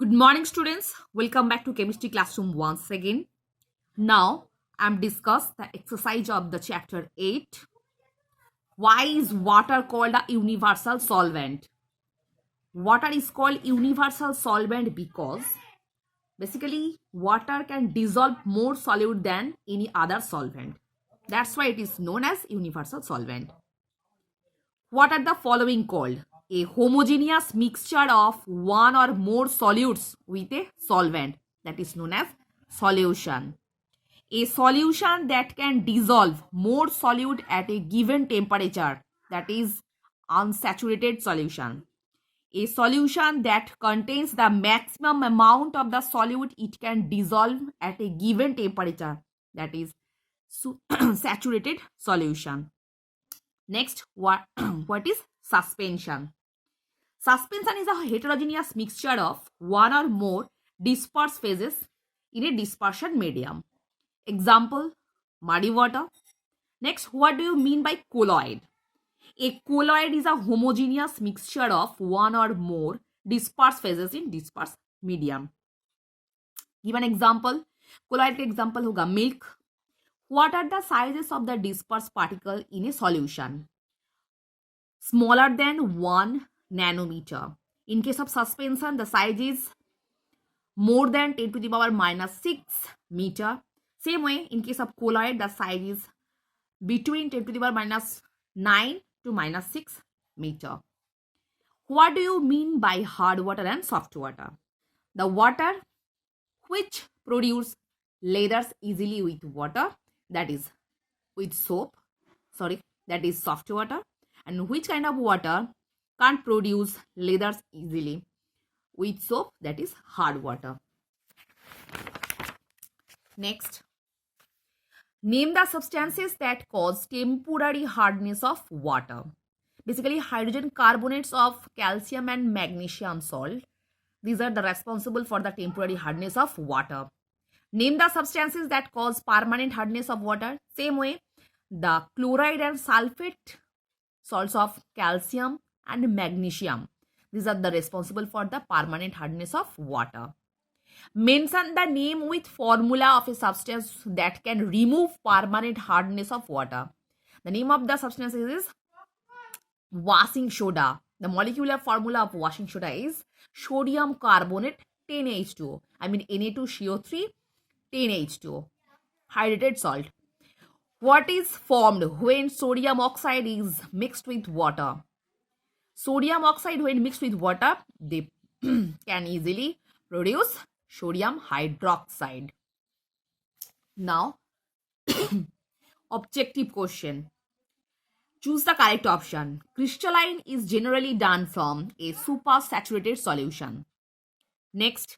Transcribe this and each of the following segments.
Good morning, students. Welcome back to chemistry classroom once again. Now, I'm discuss the exercise of the chapter 8. Why is water called a universal solvent? Water is called universal solvent because basically water can dissolve more solute than any other solvent. That's why it is known as universal solvent. What are the following called? A homogeneous mixture of one or more solutes with a solvent, that is known as solution. A solution that can dissolve more solute at a given temperature, that is unsaturated solution. A solution that contains the maximum amount of the solute it can dissolve at a given temperature, that is saturated solution. Next, what is suspension? Suspension is a heterogeneous mixture of one or more dispersed phases in a dispersion medium. Example, muddy water. Next, what do you mean by colloid? A colloid is a homogeneous mixture of one or more dispersed phases in dispersed medium. Give an example. Colloid का example होगा milk. What are the sizes of the dispersed particle in a solution? Smaller than 1 nanometer. In case of suspension, the size is more than 10 to the power minus 6 meter. Same way, in case of colloid, the size is between 10 to the power minus 9 to minus 6 meter. What do you mean by hard water and soft water? The water which produce leathers easily with water, that is with soap, that is soft water. And which kind of water can't produce leathers easily with soap, that is hard water. Next, name the substances that cause temporary hardness of water. Basically, hydrogen carbonates of calcium and magnesium salt. These are the responsible for the temporary hardness of water. Name the substances that cause permanent hardness of water. Same way, the chloride and sulfate salts of calcium and magnesium. These are the responsible for the permanent hardness of water. Mention the name with formula of a substance that can remove permanent hardness of water. The name of the substance is washing soda. The molecular formula of washing soda is sodium carbonate 10H2O. I mean Na2CO3 10H2O. Hydrated salt. What is formed when sodium oxide is mixed with water? Sodium oxide when mixed with water, they can easily produce sodium hydroxide. Now, objective question. Choose the correct option. Crystalline is generally done from a supersaturated solution. Next,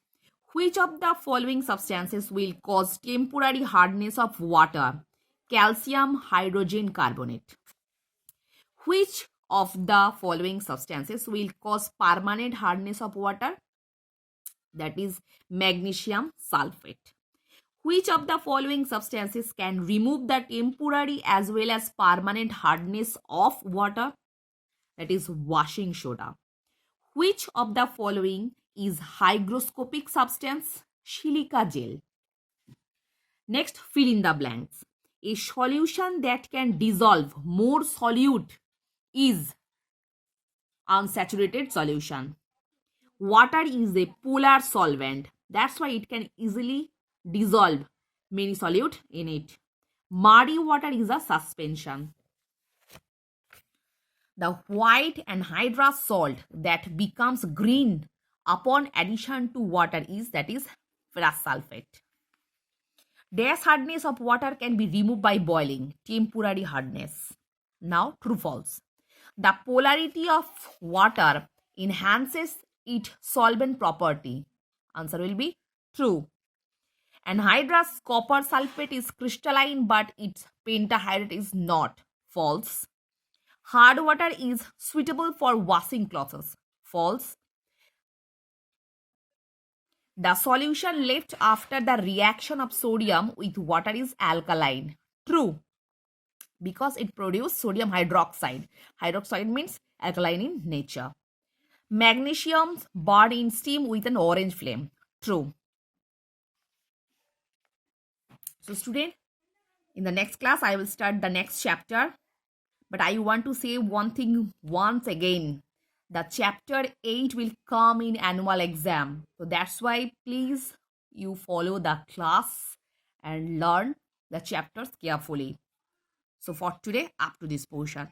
which of the following substances will cause temporary hardness of water? Calcium hydrogen carbonate. Which of the following substances will cause permanent hardness of water? That is magnesium sulfate. Which of the following substances can remove the temporary as well as permanent hardness of water? That is washing soda. Which of the following is hygroscopic substance? Silica gel. Next, fill in the blanks. A solution that can dissolve more solute is unsaturated solution. Water is a polar solvent. That's why it can easily dissolve many solute in it. Muddy water is a suspension. The white anhydrous salt that becomes green upon addition to water is ferrous sulfate. Dash hardness of water can be removed by boiling. Temporary hardness. Now, true false. The polarity of water enhances its solvent property. Answer will be true. Anhydrous copper sulfate is crystalline but its pentahydrate is not. False. Hard water is suitable for washing clothes. False. The solution left after the reaction of sodium with water is alkaline. True. Because it produces sodium hydroxide. Hydroxide means alkaline in nature. Magnesium burned in steam with an orange flame. True. So student, in the next class, I will start the next chapter. But I want to say one thing once again. The chapter 8 will come in annual exam. So that's why please you follow the class and learn the chapters carefully. So for today, up to this portion.